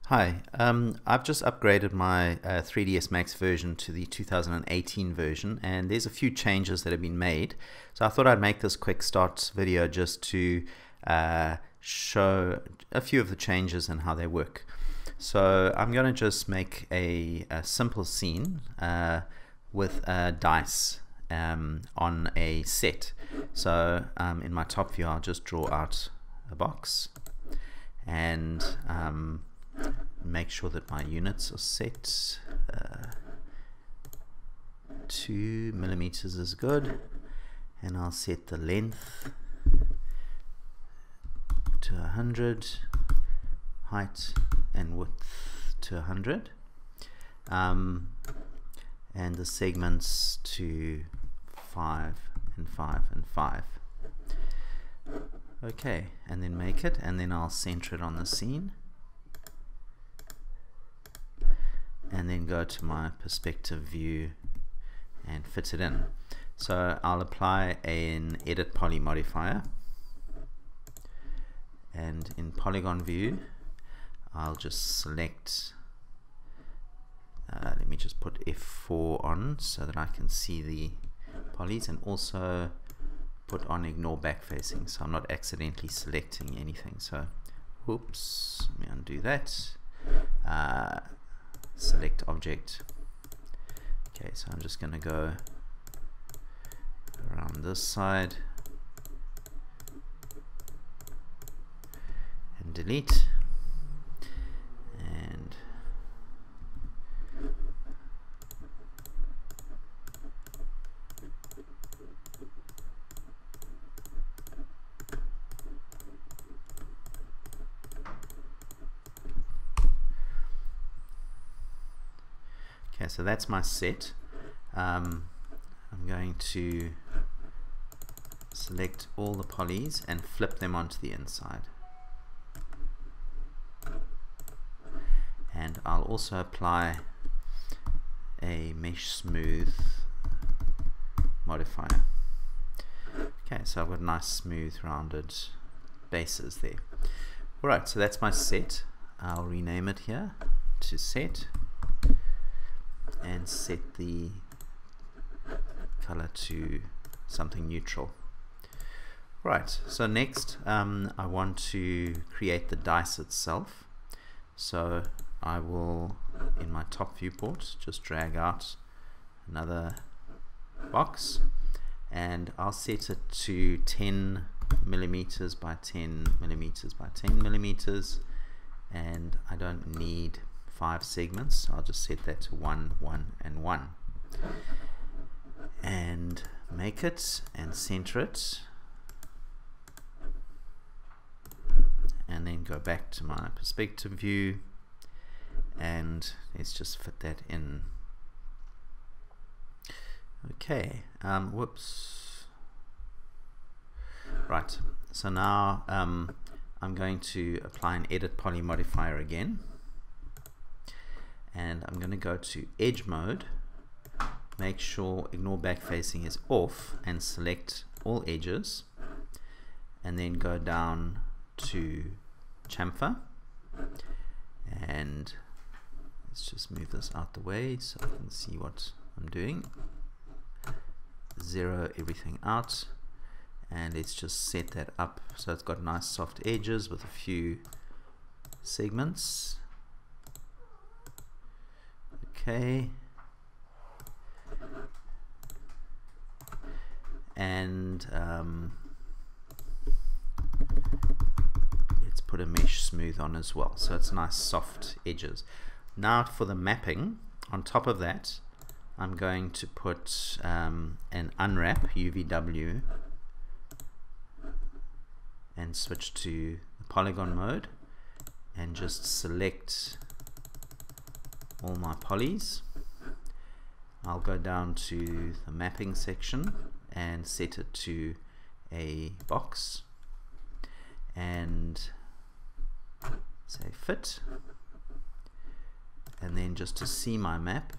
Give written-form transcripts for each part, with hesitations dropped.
Hi, I've just upgraded my 3ds Max version to the 2018 version, and there's a few changes that have been made. So I thought I'd make this quick start video just to show a few of the changes and how they work. So I'm going to just make a simple scene with dice on a set. So in my top view, I'll just draw out a box and make sure that my units are set. 2 millimeters is good, and I'll set the length to 100, height and width to 100, and the segments to 5 and 5 and 5. Okay, and then make it, and then I'll center it on the scene, and then go to my perspective view and fit it in. So I'll apply an edit poly modifier, and in polygon view I'll just select, let me just put F4 on so that I can see the polys, and also put on ignore backfacing so I'm not accidentally selecting anything. So whoops, let me undo that. Select object. Okay, so I'm just going to go around this side and delete, and okay, so that's my set. I'm going to select all the polys and flip them onto the inside. And I'll also apply a mesh smooth modifier. Okay, so I've got nice smooth rounded bases there. Alright, so that's my set. I'll rename it here to set, and set the color to something neutral. Right, so next I want to create the dice itself. So I will, in my top viewport, just drag out another box, and I'll set it to 10 millimeters by 10 millimeters by 10 millimeters, and I don't need 5 segments, so I'll just set that to 1, 1 and 1, and make it and center it, and then go back to my perspective view, and let's just fit that in. Okay, whoops. Right, so now I'm going to apply an edit poly modifier again, and I'm going to go to edge mode, make sure ignore backfacing is off, and select all edges, and then go down to chamfer, and let's just move this out the way so I can see what I'm doing. Zero everything out, and let's just set that up so it's got nice soft edges with a few segments. Okay, and let's put a mesh smooth on as well, so it's nice soft edges. Now for the mapping, on top of that I'm going to put an unwrap UVW and switch to the polygon mode, and just select all my polys. I'll go down to the mapping section and set it to a box, and say fit, and then just to see my map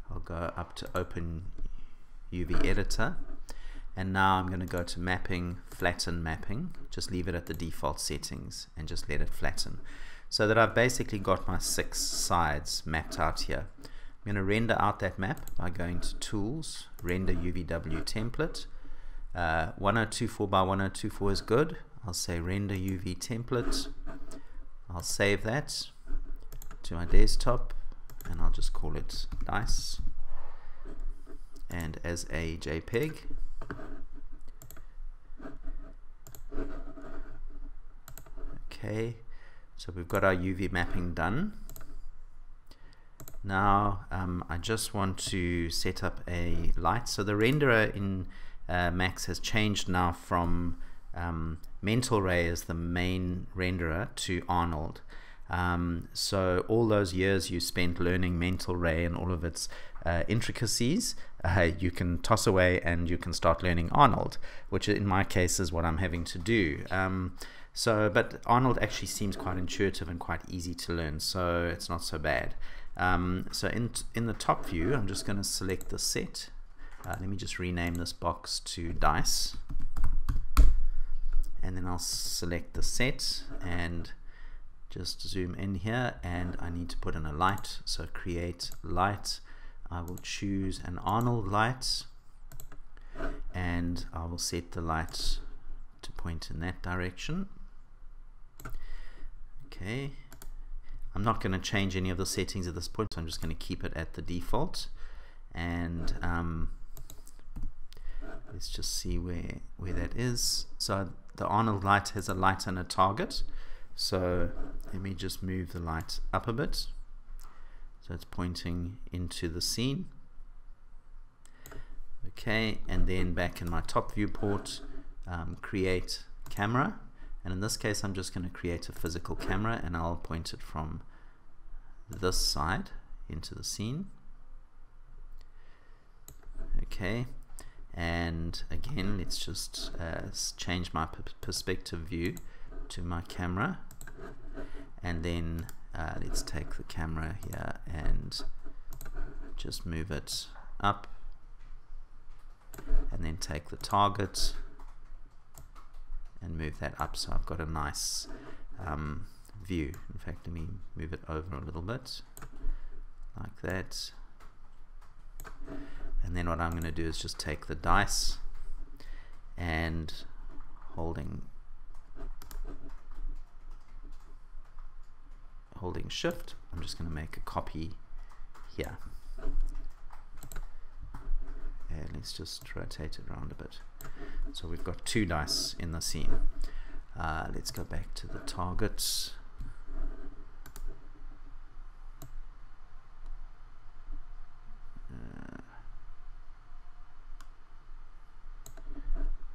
I'll go up to open UV editor, And now I'm going to go to mapping, flatten mapping, just leave it at the default settings and just let it flatten. so that I've basically got my 6 sides mapped out here. I'm going to render out that map by going to Tools, Render UVW Template. 1024 by 1024 is good. I'll say Render UV Template. I'll save that to my desktop, and I'll just call it dice, and as a JPEG. Okay, so we've got our UV mapping done. Now I just want to set up a light. So the renderer in Max has changed now from Mental Ray as the main renderer to Arnold. So all those years you spent learning Mental Ray and all of its intricacies, you can toss away and you can start learning Arnold, which in my case is what I'm having to do. But Arnold actually seems quite intuitive and quite easy to learn, so it's not so bad. So in the top view, I'm just going to select the set. Let me just rename this box to dice, and then I'll select the set and just zoom in here, and I need to put in a light, so create light. I will choose an Arnold light, and I will set the light to point in that direction. Okay, I'm not going to change any of the settings at this point, so I'm just going to keep it at the default, and let's just see where that is. So the Arnold light has a light and a target, so let me just move the light up a bit so it's pointing into the scene. Okay, and then back in my top viewport, create camera, and in this case I'm just going to create a physical camera, and I'll point it from this side into the scene. Okay, and again let's just change my perspective view to my camera, and then let's take the camera here and just move it up, and then take the target and move that up, so I've got a nice view. In fact, let me move it over a little bit like that, and then what I'm going to do is just take the dice and holding shift, I'm just going to make a copy here, and let's just rotate it around a bit. So we've got 2 dice in the scene. Let's go back to the targets.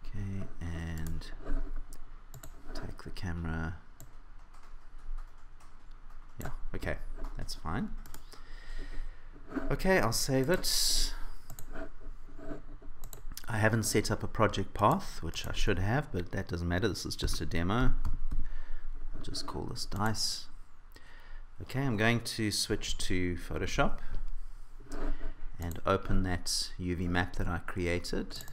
Okay, and take the camera. Yeah, okay, that's fine. Okay, I'll save it. I haven't set up a project path, which I should have, but that doesn't matter. This is just a demo. I'll just call this dice. Okay, I'm going to switch to Photoshop and open that UV map that I created.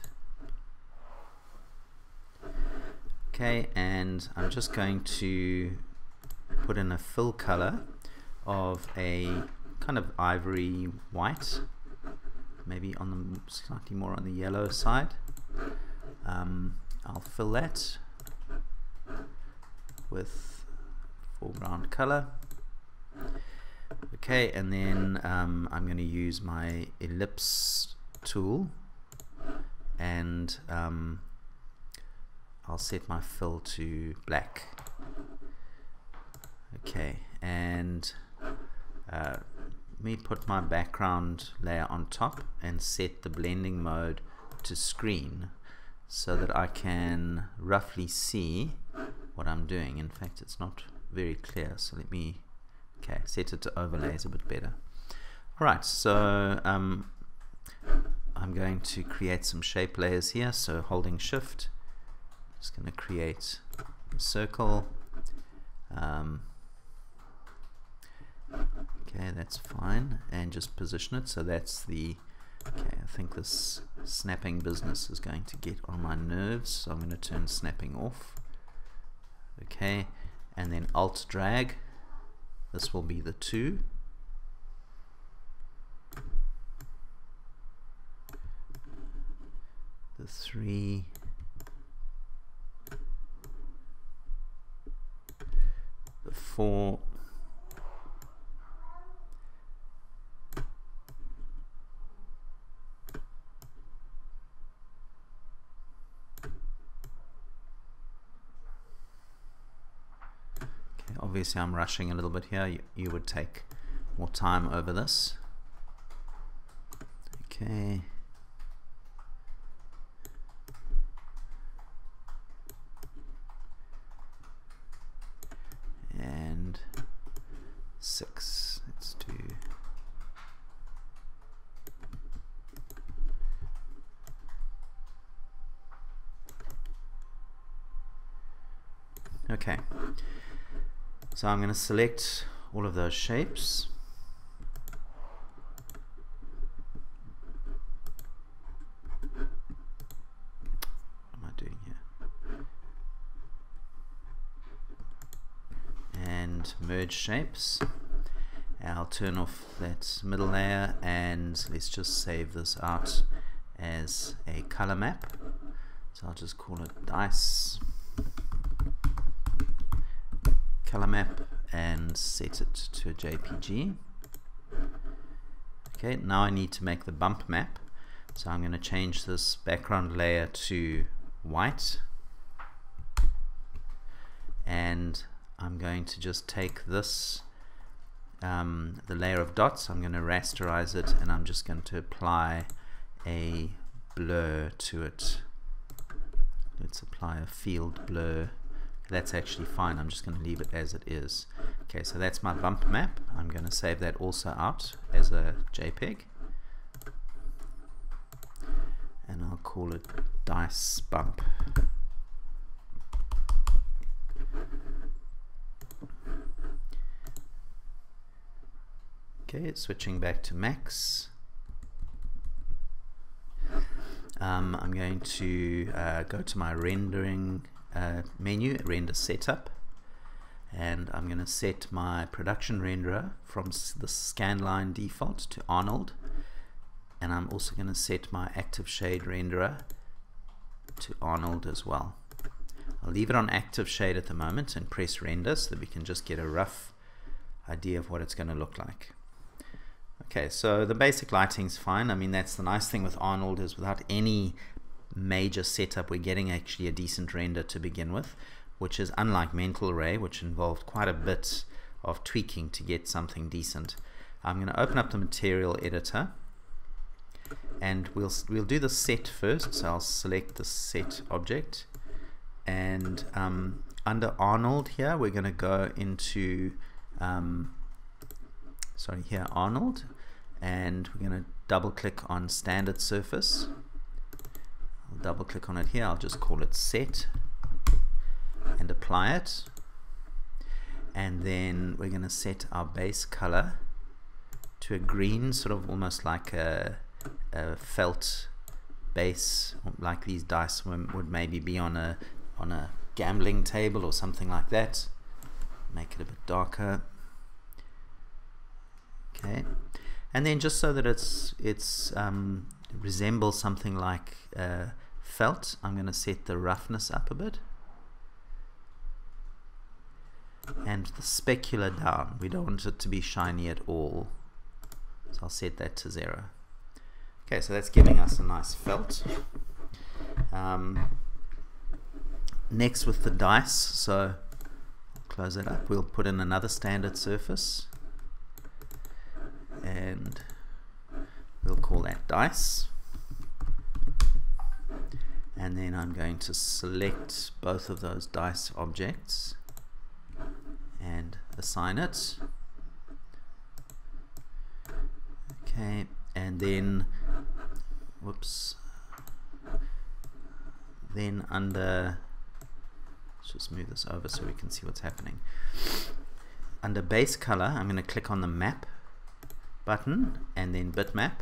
Okay, and I'm just going to put in a fill color of a kind of ivory white, maybe on the slightly more on the yellow side. I'll fill that with foreground color. Okay, and then I'm going to use my ellipse tool, and I'll set my fill to black. Okay, and let me put my background layer on top and set the blending mode to screen so that I can roughly see what I'm doing. In fact, it's not very clear, so let me set it to overlays a bit better. Alright, so I'm going to create some shape layers here, so holding shift, just going to create a circle. Okay, that's fine, and just position it so that's the I think this snapping business is going to get on my nerves, so I'm going to turn snapping off. Okay, and then alt drag This will be the 2. The 3. The 4. Obviously I'm rushing a little bit here. You would take more time over this. Okay. And 6. Let's do. Okay. So I'm going to select all of those shapes. What am I doing here? And merge shapes. I'll turn off that middle layer and let's just save this out as a color map. So I'll just call it dice color map and set it to a JPG. Okay, now I need to make the bump map. So I'm going to change this background layer to white. And I'm going to just take this, the layer of dots, I'm going to rasterize it, and I'm just going to apply a blur to it. Let's apply a field blur. That's actually fine. I'm just going to leave it as it is. Okay, so that's my bump map. I'm going to save that also out as a JPEG. And I'll call it dice bump. Okay, switching back to Max. I'm going to go to my rendering menu, render setup, and I'm going to set my production renderer from the scanline default to Arnold, and I'm also going to set my active shade renderer to Arnold as well. I'll leave it on active shade at the moment and press render so that we can just get a rough idea of what it's going to look like. Okay, so the basic lighting's fine. I mean, that's the nice thing with Arnold, is without any major setup we're getting actually a decent render to begin with, which is unlike Mental Ray, which involved quite a bit of tweaking to get something decent. I'm going to open up the material editor and we'll do the set first. So I'll select the set object, and under Arnold here we're going to go into here Arnold, and we're going to double click on standard surface. I'll double click on it here. I'll just call it set and apply it, and then we're going to set our base color to a green, sort of almost like a felt base, like these dice would maybe be on a gambling table or something like that. Make it a bit darker. Okay, and then just so that it's resembles something like felt, I'm going to set the roughness up a bit and the specular down. We don't want it to be shiny at all, so I'll set that to 0. Okay, so that's giving us a nice felt. Next, with the dice, so close it up, we'll put in another standard surface and we'll call that dice, and then I'm going to select both of those dice objects and assign it. Okay, and then whoops, then under, let's just move this over so we can see what's happening. Under base color, I'm going to click on the map button and then bitmap,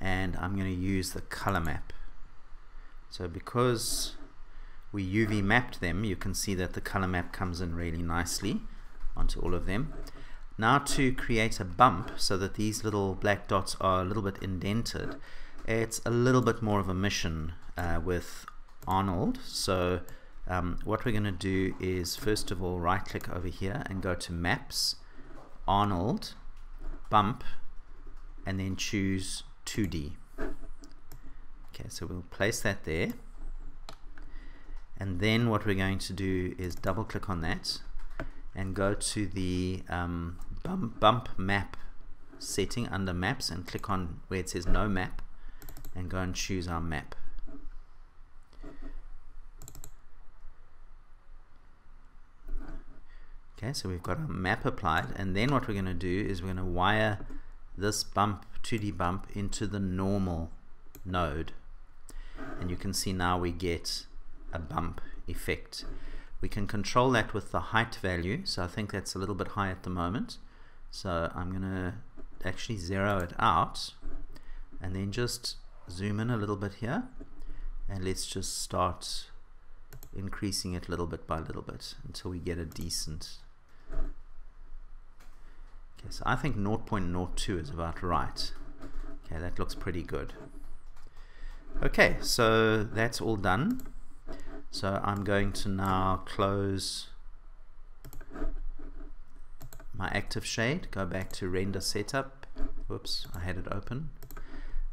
and I'm going to use the color map. So because we UV mapped them, you can see that the color map comes in really nicely onto all of them. Now to create a bump so that these little black dots are a little bit indented, it's a little bit more of a mission with Arnold. So what we're going to do is first of all right click over here and go to Maps, Arnold, Bump, and then choose 2D. Okay, so we'll place that there, and then what we're going to do is double click on that and go to the bump map setting under maps and click on where it says no map and go and choose our map. Okay, so we've got our map applied, and then what we're going to do is we're going to wire this bump, 2D bump, into the normal node, and you can see now we get a bump effect. We can control that with the height value, so I think that's a little bit high at the moment, so I'm going to actually zero it out and then just zoom in a little bit here, and let's just start increasing it little bit by little bit until we get a decent. Okay, so I think 0.02 is about right. Okay, that looks pretty good. Okay, so that's all done. So I'm going to now close my active shade, go back to render setup. Whoops, I had it open.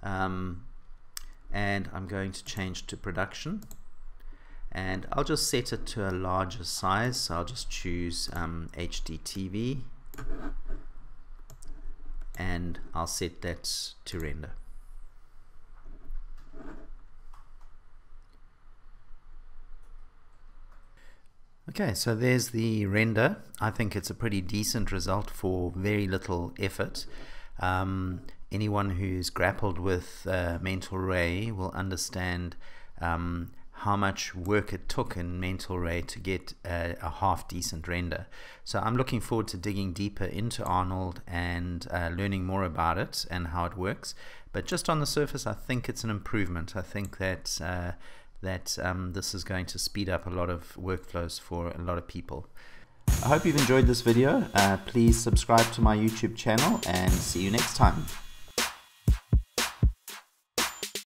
And I'm going to change to production. And I'll just set it to a larger size, so I'll just choose HD TV, and I'll set that to render. Okay, so there's the render. I think it's a pretty decent result for very little effort. Anyone who's grappled with Mental Ray will understand how much work it took in Mental Ray to get a half decent render. So I'm looking forward to digging deeper into Arnold and learning more about it and how it works. But just on the surface, I think it's an improvement. I think that this is going to speed up a lot of workflows for a lot of people. I hope you've enjoyed this video. Please subscribe to my YouTube channel and see you next time.